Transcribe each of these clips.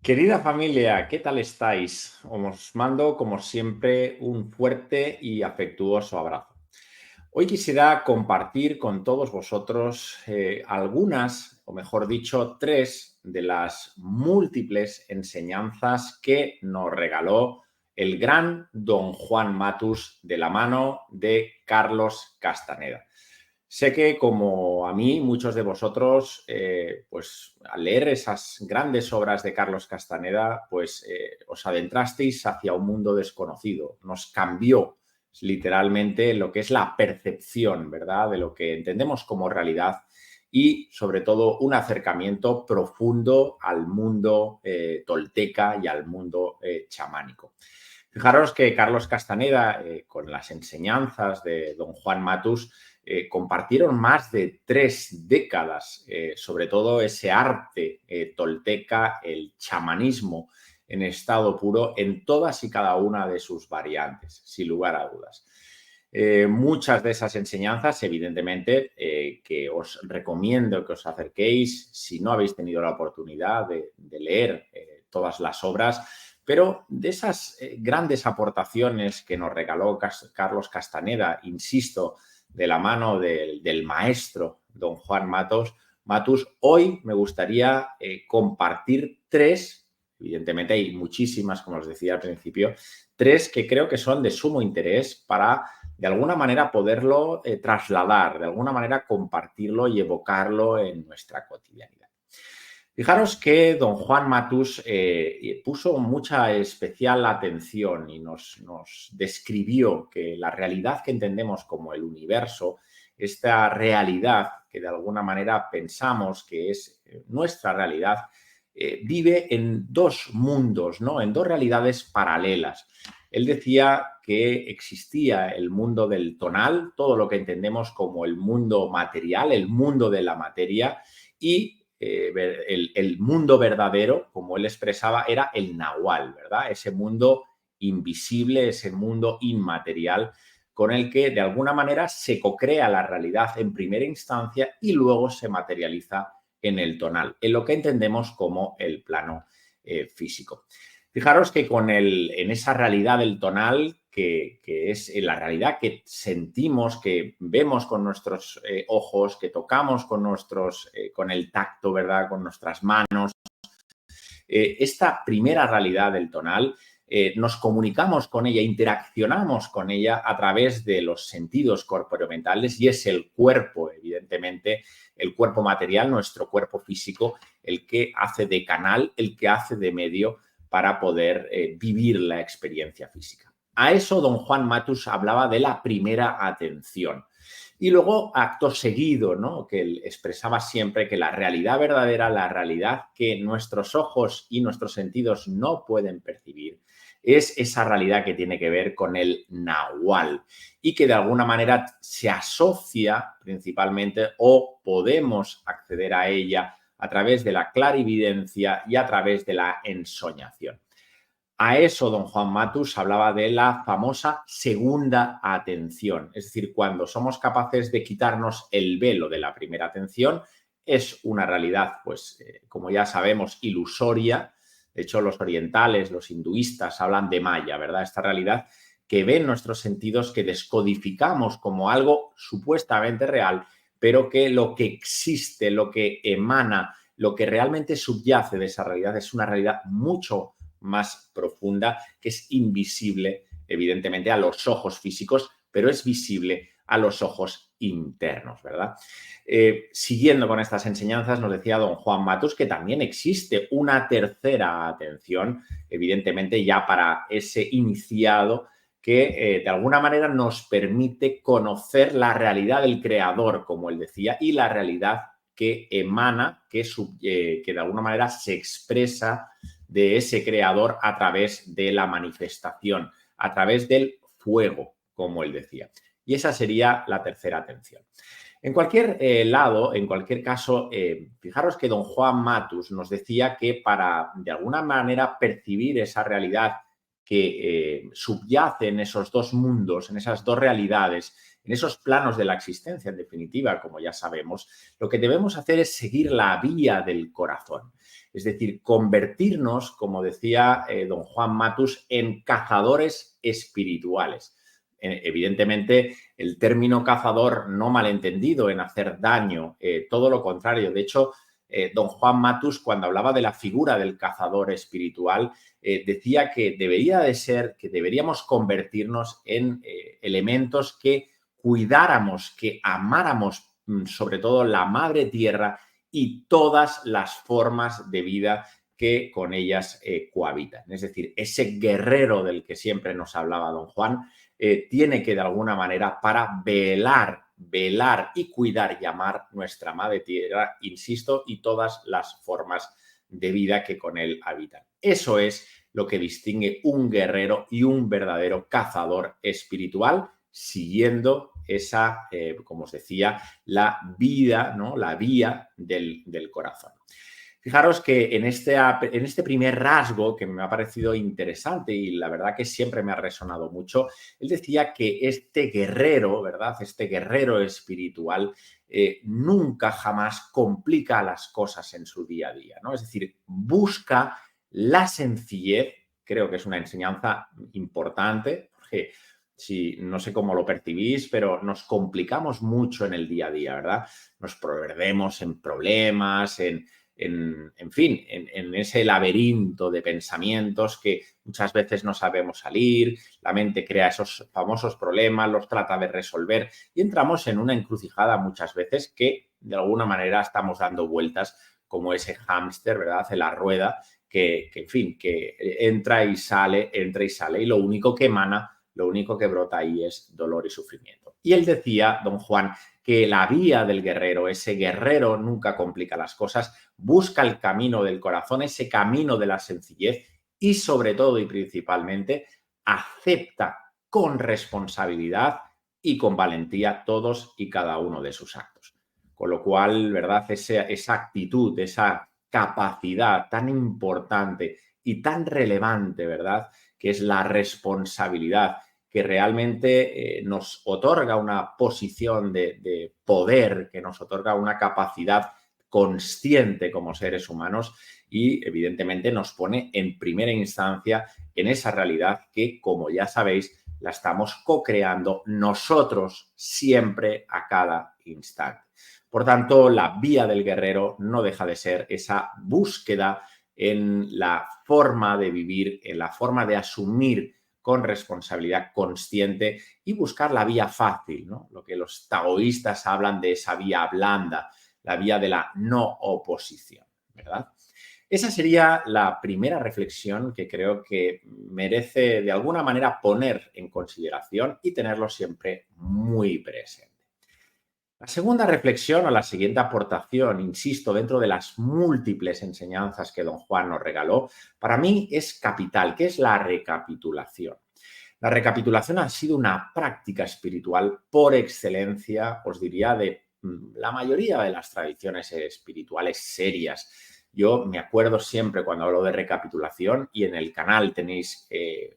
Querida familia, ¿qué tal estáis? Os mando, como siempre, un fuerte y afectuoso abrazo. Hoy quisiera compartir con todos vosotros algunas, o mejor dicho, tres de las múltiples enseñanzas que nos regaló el gran don Juan Matus de la mano de Carlos Castaneda. Sé que, como a mí, muchos de vosotros, pues al leer esas grandes obras de Carlos Castaneda, pues os adentrasteis hacia un mundo desconocido. Nos cambió literalmente lo que es la percepción, ¿verdad?, de lo que entendemos como realidad y, sobre todo, un acercamiento profundo al mundo tolteca y al mundo chamánico. Fijaros que Carlos Castaneda, con las enseñanzas de don Juan Matus, compartieron más de 3 décadas, sobre todo ese arte tolteca, el chamanismo en estado puro, en todas y cada una de sus variantes, sin lugar a dudas. Muchas de esas enseñanzas, evidentemente, que os recomiendo que os acerquéis si no habéis tenido la oportunidad de leer todas las obras, pero de esas grandes aportaciones que nos regaló Carlos Castaneda, insisto, de la mano del maestro don Juan Matus, hoy me gustaría compartir tres. Evidentemente hay muchísimas, como os decía al principio, tres que creo que son de sumo interés para, de alguna manera, poderlo trasladar, de alguna manera compartirlo y evocarlo en nuestra cotidianidad. Fijaros que don Juan Matus puso mucha especial atención y nos describió que la realidad que entendemos como el universo, esta realidad que de alguna manera pensamos que es nuestra realidad, vive en dos mundos, ¿no?, en dos realidades paralelas. Él decía que existía el mundo del tonal, todo lo que entendemos como el mundo material, el mundo de la materia, y el mundo verdadero, como él expresaba, era el nahual, ¿verdad? Ese mundo invisible, ese mundo inmaterial con el que de alguna manera se cocrea la realidad en primera instancia y luego se materializa en el tonal, en lo que entendemos como el plano físico. Fijaros que en esa realidad del tonal, que es la realidad que sentimos, que vemos con nuestros ojos, que tocamos con el tacto, ¿verdad?, con nuestras manos, esta primera realidad del tonal, nos comunicamos con ella, interaccionamos con ella a través de los sentidos corporementales, y es el cuerpo, evidentemente, el cuerpo material, nuestro cuerpo físico, el que hace de canal, el que hace de medio para poder vivir la experiencia física. A eso don Juan Matus hablaba de la primera atención. Y luego, acto seguido, ¿no?, que él expresaba siempre que la realidad verdadera, la realidad que nuestros ojos y nuestros sentidos no pueden percibir, es esa realidad que tiene que ver con el nahual y que de alguna manera se asocia principalmente, o podemos acceder a ella a través de la clarividencia y a través de la ensoñación. A eso don Juan Matus hablaba de la famosa segunda atención, es decir, cuando somos capaces de quitarnos el velo de la primera atención, es una realidad, pues, como ya sabemos, ilusoria. De hecho, los orientales, los hinduistas hablan de Maya, ¿verdad? Esta realidad que ven nuestros sentidos, que descodificamos como algo supuestamente real, pero que lo que existe, lo que emana, lo que realmente subyace de esa realidad es una realidad mucho más profunda, que es invisible, evidentemente, a los ojos físicos, pero es visible a los ojos internos, ¿verdad? Siguiendo con estas enseñanzas, nos decía don Juan Matus que también existe una tercera atención, evidentemente ya para ese iniciado, que de alguna manera nos permite conocer la realidad del creador, como él decía, y la realidad que emana, que de alguna manera se expresa de ese creador a través de la manifestación, a través del fuego, como él decía. Y esa sería la tercera atención. En cualquier lado, en cualquier caso, fijaros que don Juan Matus nos decía que para, de alguna manera, percibir esa realidad que subyace en esos dos mundos, en esas dos realidades, en esos planos de la existencia, en definitiva, como ya sabemos, lo que debemos hacer es seguir la vía del corazón. Es decir, convertirnos, como decía don Juan Matus, en cazadores espirituales. Evidentemente, el término cazador no malentendido en hacer daño, todo lo contrario. De hecho, don Juan Matus, cuando hablaba de la figura del cazador espiritual, decía que debería de ser, que deberíamos convertirnos en elementos que cuidáramos, que amáramos sobre todo la madre tierra y todas las formas de vida que con ellas cohabitan. Es decir, ese guerrero del que siempre nos hablaba don Juan, tiene que de alguna manera para velar y cuidar y amar nuestra madre tierra, insisto, y todas las formas de vida que con él habitan. Eso es lo que distingue un guerrero y un verdadero cazador espiritual, siguiendo esa, como os decía, la vida, ¿no? La vía del corazón. Fijaros que en este primer rasgo, que me ha parecido interesante y la verdad que siempre me ha resonado mucho, él decía que este guerrero, ¿verdad? Este guerrero espiritual nunca jamás complica las cosas en su día a día, ¿no? Es decir, busca la sencillez, creo que es una enseñanza importante, porque si, no sé cómo lo percibís, pero nos complicamos mucho en el día a día, ¿verdad? Nos perdemos en problemas, en fin, en ese laberinto de pensamientos que muchas veces no sabemos salir, la mente crea esos famosos problemas, los trata de resolver y entramos en una encrucijada muchas veces que de alguna manera estamos dando vueltas como ese hámster, ¿verdad? En la rueda en fin, que entra y sale y lo único que emana, lo único que brota ahí es dolor y sufrimiento. Y él decía, don Juan, que la vía del guerrero, ese guerrero nunca complica las cosas, busca el camino del corazón, ese camino de la sencillez y sobre todo y principalmente acepta con responsabilidad y con valentía todos y cada uno de sus actos. Con lo cual, ¿verdad? Esa actitud, esa capacidad tan importante y tan relevante, ¿verdad? Que es la responsabilidad, que realmente nos otorga una posición de poder, que nos otorga una capacidad consciente como seres humanos y evidentemente nos pone en primera instancia en esa realidad que, como ya sabéis, la estamos co-creando nosotros siempre a cada instante. Por tanto, la vía del guerrero no deja de ser esa búsqueda en la forma de vivir, en la forma de asumir con responsabilidad consciente y buscar la vía fácil, ¿no? Lo que los taoístas hablan de esa vía blanda, la vía de la no oposición, ¿verdad? Esa sería la primera reflexión que creo que merece de alguna manera poner en consideración y tenerlo siempre muy presente. La segunda reflexión o la siguiente aportación, insisto, dentro de las múltiples enseñanzas que don Juan nos regaló, para mí es capital, que es la recapitulación. La recapitulación ha sido una práctica espiritual por excelencia, os diría, de la mayoría de las tradiciones espirituales serias. Yo me acuerdo siempre cuando hablo de recapitulación y en el canal tenéis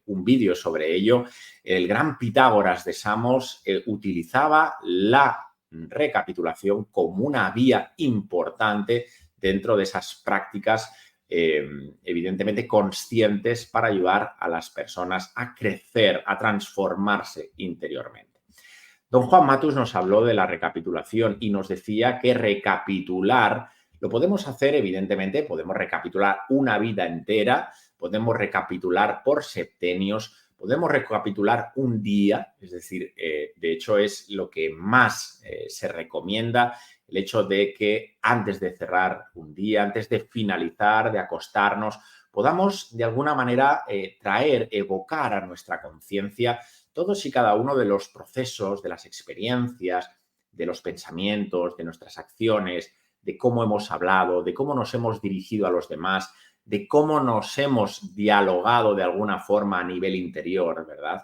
un vídeo sobre ello, el gran Pitágoras de Samos utilizaba la recapitulación como una vía importante dentro de esas prácticas evidentemente conscientes para ayudar a las personas a crecer, a transformarse interiormente. Don Juan Matus nos habló de la recapitulación y nos decía que recapitular lo podemos hacer, evidentemente, podemos recapitular una vida entera, podemos recapitular por septenios, podemos recapitular un día, es decir, de hecho es lo que más se recomienda, el hecho de que antes de cerrar un día, antes de finalizar, de acostarnos, podamos de alguna manera evocar a nuestra conciencia todos y cada uno de los procesos, de las experiencias, de los pensamientos, de nuestras acciones, de cómo hemos hablado, de cómo nos hemos dirigido a los demás, de cómo nos hemos dialogado de alguna forma a nivel interior, ¿verdad?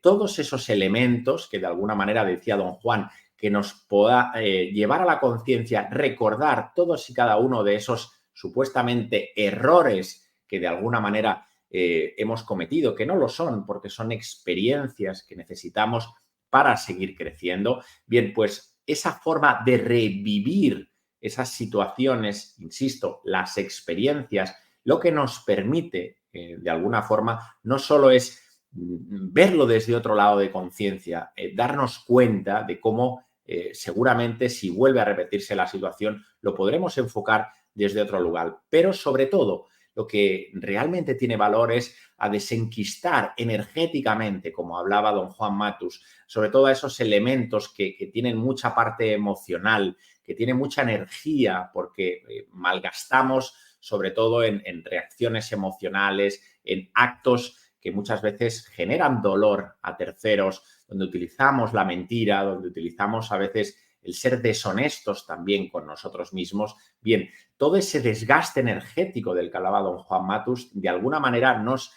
Todos esos elementos que de alguna manera decía don Juan, que nos pueda llevar a la conciencia, recordar todos y cada uno de esos supuestamente errores que de alguna manera hemos cometido, que no lo son, porque son experiencias que necesitamos para seguir creciendo. Bien, pues esa forma de revivir esas situaciones, insisto, las experiencias, lo que nos permite, de alguna forma, no solo es verlo desde otro lado de conciencia, darnos cuenta de cómo seguramente si vuelve a repetirse la situación, lo podremos enfocar desde otro lugar. Pero sobre todo, lo que realmente tiene valor es a desenquistar energéticamente, como hablaba don Juan Matus, sobre todo a esos elementos que tienen mucha parte emocional, que tienen mucha energía, porque malgastamos sobre todo en reacciones emocionales, en actos que muchas veces generan dolor a terceros, donde utilizamos la mentira, donde utilizamos a veces el ser deshonestos también con nosotros mismos. Bien, todo ese desgaste energético del que hablaba don Juan Matus, de alguna manera nos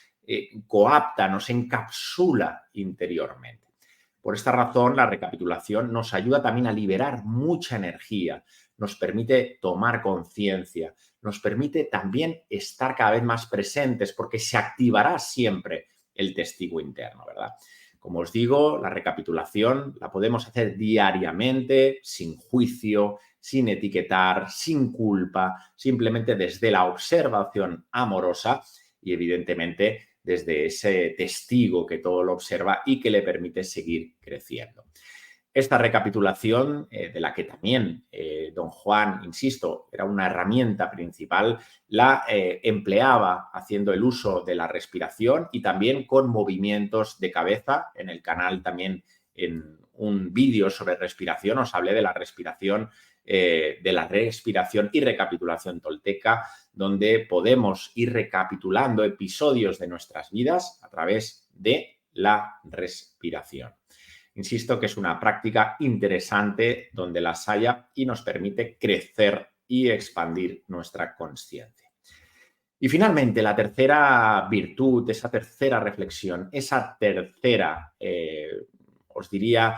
coapta, nos encapsula interiormente. Por esta razón, la recapitulación nos ayuda también a liberar mucha energía, nos permite tomar conciencia, nos permite también estar cada vez más presentes porque se activará siempre el testigo interno, ¿verdad? Como os digo, la recapitulación la podemos hacer diariamente, sin juicio, sin etiquetar, sin culpa, simplemente desde la observación amorosa y evidentemente desde ese testigo que todo lo observa y que le permite seguir creciendo. Esta recapitulación, de la que también don Juan, insisto, era una herramienta principal, la empleaba haciendo el uso de la respiración y también con movimientos de cabeza. En el canal también en un vídeo sobre respiración os hablé de la respiración y recapitulación tolteca, donde podemos ir recapitulando episodios de nuestras vidas a través de la respiración. Insisto que es una práctica interesante donde las haya y nos permite crecer y expandir nuestra consciencia. Y finalmente, la tercera virtud, esa tercera reflexión, esa tercera, os diría,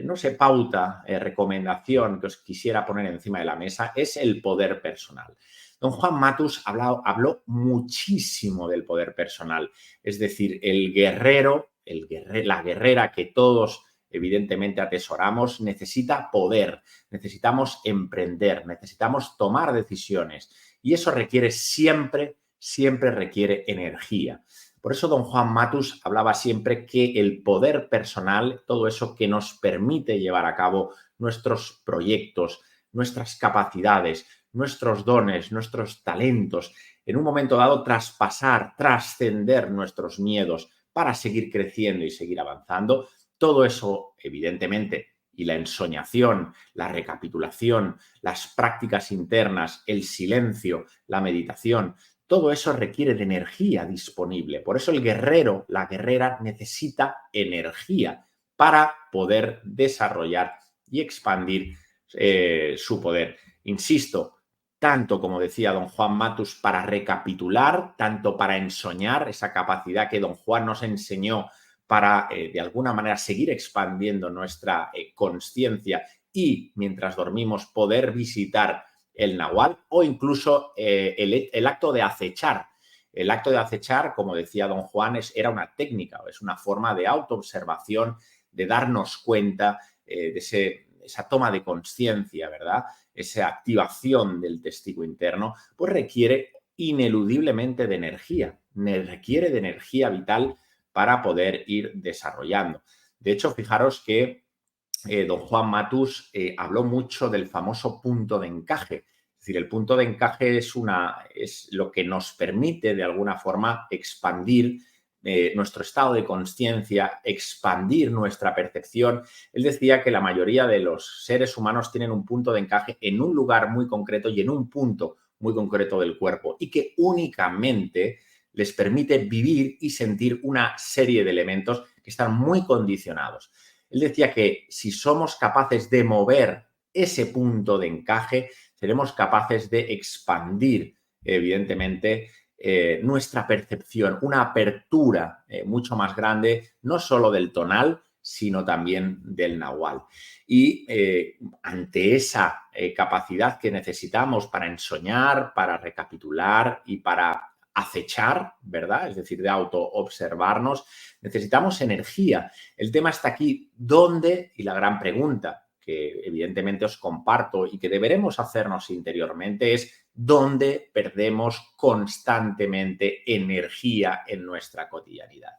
no sé, pauta, recomendación que os quisiera poner encima de la mesa, es el poder personal. Don Juan Matus habló muchísimo del poder personal, es decir, el guerrero, la guerrera que todos evidentemente atesoramos, necesita poder, necesitamos emprender, necesitamos tomar decisiones y eso requiere siempre requiere energía. Por eso don Juan Matus hablaba siempre que el poder personal, todo eso que nos permite llevar a cabo nuestros proyectos, nuestras capacidades, nuestros dones, nuestros talentos, en un momento dado traspasar, trascender nuestros miedos para seguir creciendo y seguir avanzando, todo eso, evidentemente, y la ensoñación, la recapitulación, las prácticas internas, el silencio, la meditación, todo eso requiere de energía disponible. Por eso el guerrero, la guerrera, necesita energía para poder desarrollar y expandir su poder. Insisto, tanto como decía don Juan Matus, para recapitular, tanto para ensoñar, esa capacidad que don Juan nos enseñó para, de alguna manera, seguir expandiendo nuestra consciencia y, mientras dormimos, poder visitar el nahual o incluso el acto de acechar. El acto de acechar, como decía don Juan, era una técnica, es una forma de autoobservación, de darnos cuenta de esa toma de conciencia, ¿verdad? Esa activación del testigo interno, pues requiere ineludiblemente de energía, requiere de energía vital para poder ir desarrollando. De hecho, fijaros que don Juan Matus habló mucho del famoso punto de encaje. Es decir, el punto de encaje es lo que nos permite, de alguna forma, expandir nuestro estado de conciencia, expandir nuestra percepción. Él decía que la mayoría de los seres humanos tienen un punto de encaje en un lugar muy concreto y en un punto muy concreto del cuerpo y que únicamente les permite vivir y sentir una serie de elementos que están muy condicionados. Él decía que si somos capaces de mover ese punto de encaje, seremos capaces de expandir, evidentemente, nuestra percepción, una apertura mucho más grande, no solo del tonal, sino también del nahual. Y ante esa capacidad que necesitamos para ensoñar, para recapitular y para acechar, ¿verdad? Es decir, de autoobservarnos. Necesitamos energía. El tema está aquí, ¿dónde? Y la gran pregunta que evidentemente os comparto y que deberemos hacernos interiormente es ¿dónde perdemos constantemente energía en nuestra cotidianidad?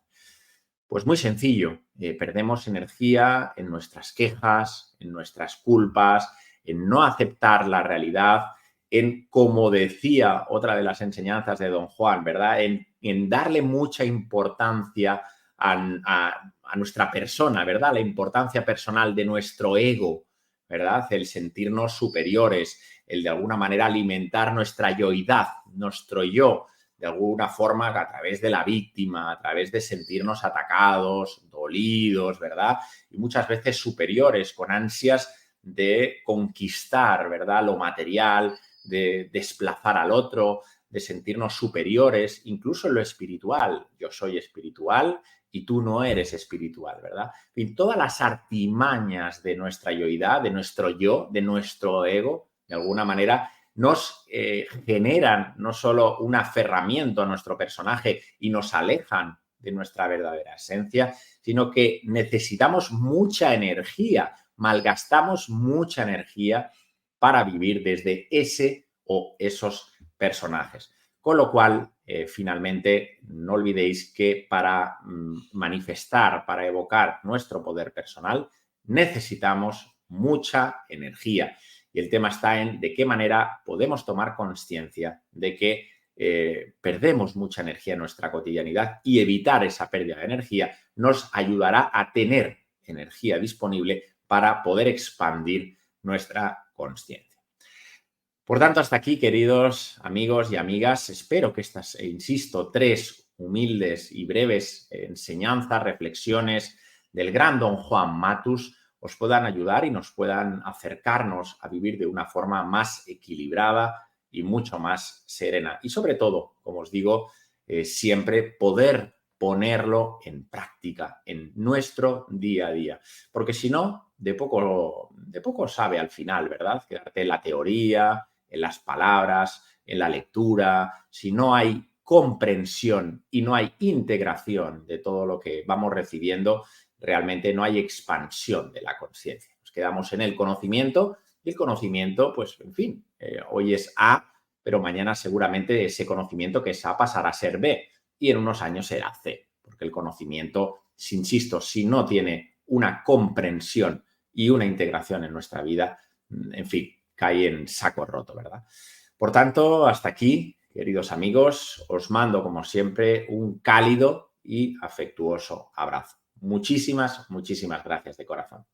Pues muy sencillo, perdemos energía en nuestras quejas, en nuestras culpas, en no aceptar la realidad, en, como decía otra de las enseñanzas de Don Juan, ¿verdad? En darle mucha importancia a nuestra persona, ¿verdad? La importancia personal de nuestro ego, ¿verdad? El sentirnos superiores, el de alguna manera alimentar nuestra yoidad, nuestro yo, de alguna forma a través de la víctima, a través de sentirnos atacados, dolidos, ¿verdad? Y muchas veces superiores, con ansias de conquistar, ¿verdad? Lo material, de desplazar al otro, de sentirnos superiores, incluso en lo espiritual. Yo soy espiritual y tú no eres espiritual, ¿verdad? En todas las artimañas de nuestra yoidad, de nuestro yo, de nuestro ego, de alguna manera, nos generan no solo un aferramiento a nuestro personaje y nos alejan de nuestra verdadera esencia, sino que necesitamos mucha energía, malgastamos mucha energía para vivir desde ese o esos personajes. Con lo cual, finalmente, no olvidéis que para manifestar, para evocar nuestro poder personal, necesitamos mucha energía. Y el tema está en de qué manera podemos tomar conciencia de que perdemos mucha energía en nuestra cotidianidad y evitar esa pérdida de energía nos ayudará a tener energía disponible para poder expandir nuestra consciencia. Por tanto, hasta aquí, queridos amigos y amigas, espero que estas, insisto, 3 humildes y breves enseñanzas, reflexiones del gran Don Juan Matus os puedan ayudar y nos puedan acercarnos a vivir de una forma más equilibrada y mucho más serena. Y sobre todo, como os digo, siempre poder ponerlo en práctica, en nuestro día a día. Porque si no, de poco sabe al final, ¿verdad? Quedarte en la teoría, en las palabras, en la lectura. Si no hay comprensión y no hay integración de todo lo que vamos recibiendo, realmente no hay expansión de la conciencia. Nos quedamos en el conocimiento y el conocimiento, pues, en fin, hoy es A, pero mañana seguramente ese conocimiento que es A pasará a ser B y en unos años será C, porque el conocimiento, insisto, si no tiene una comprensión y una integración en nuestra vida, en fin, cae en saco roto, ¿verdad? Por tanto, hasta aquí, queridos amigos, os mando, como siempre, un cálido y afectuoso abrazo. Muchísimas, muchísimas gracias de corazón.